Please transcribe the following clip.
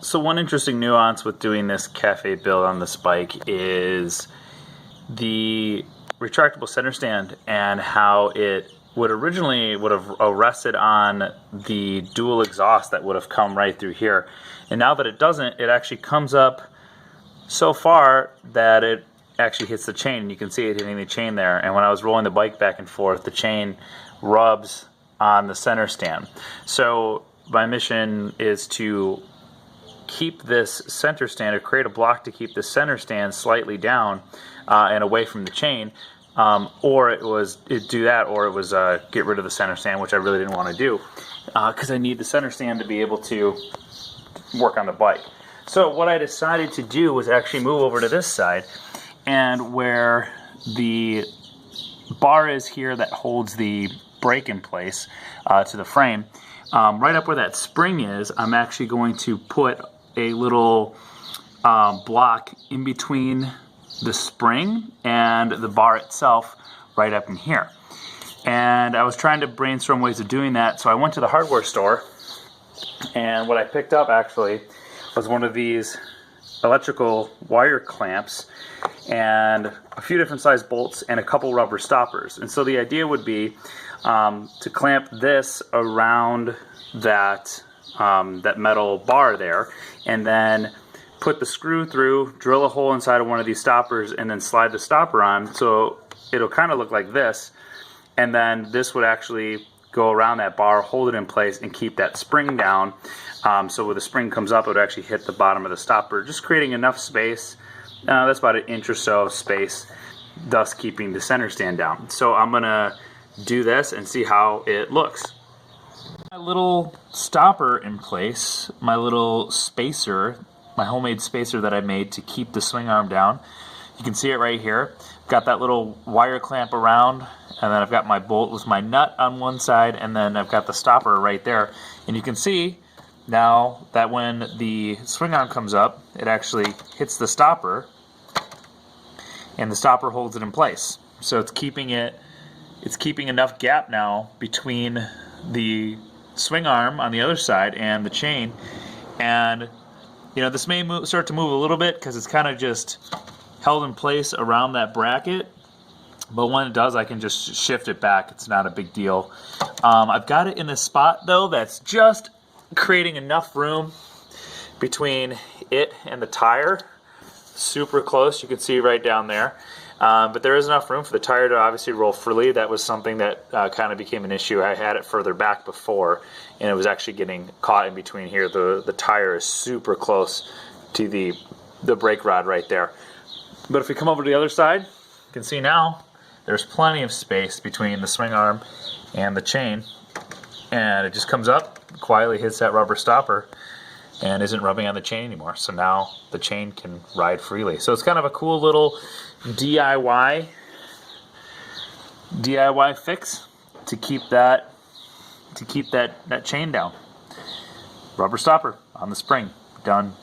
So one interesting nuance with doing this cafe build on this bike is the retractable center stand and how it would have rested on the dual exhaust that would have come right through here. And now that it doesn't, it actually comes up so far that it actually hits the chain. You can see it hitting the chain there. And when I was rolling the bike back and forth, the chain rubs on the center stand. So my mission is to keep this center stand, or create a block to keep the center stand slightly down and away from the chain, or it was get rid of the center stand, which I really didn't want to do because I need the center stand to be able to work on the bike. So what I decided to do was actually move over to this side, and where the bar is here that holds the brake in place to the frame, right up where that spring is, I'm actually going to put a little block in between the spring and the bar itself right up in here. And I was trying to brainstorm ways of doing that, so I went to the hardware store, and what I picked up actually was one of these electrical wire clamps and a few different size bolts and a couple rubber stoppers. And so the idea would be to clamp this around that metal bar there, and then put the screw through, drill a hole inside of one of these stoppers, and then slide the stopper on. So it'll kind of look like this, and then this would actually go around that bar, hold it in place, and keep that spring down. So when the spring comes up, it would actually hit the bottom of the stopper, just creating enough space. That's about an inch or so of space, thus keeping the center stand down. So I'm gonna do this and see how it looks. My little stopper in place, my little spacer, my homemade spacer that I made to keep the swing arm down. You can see it right here. Got that little wire clamp around, and then I've got my bolt with my nut on one side, and then I've got the stopper right there. And you can see now that when the swing arm comes up, it actually hits the stopper, and the stopper holds it in place. So it's keeping enough gap now between the swing arm on the other side and the chain. And you know, this may start to move a little bit because it's kind of just held in place around that bracket, but when it does, I can just shift it back. It's not a big deal. I've got it in a spot though that's just creating enough room between it and the tire. Super close, you can see right down there. But there is enough room for the tire to obviously roll freely. That was something that kind of became an issue. I had it further back before, and it was actually getting caught in between here. The tire is super close to the brake rod right there. But if we come over to the other side, you can see now there's plenty of space between the swing arm and the chain, and it just comes up, quietly hits that rubber stopper, and isn't rubbing on the chain anymore. So now the chain can ride freely. So it's kind of a cool little DIY fix to keep that chain down. Rubber stopper on the spring, done.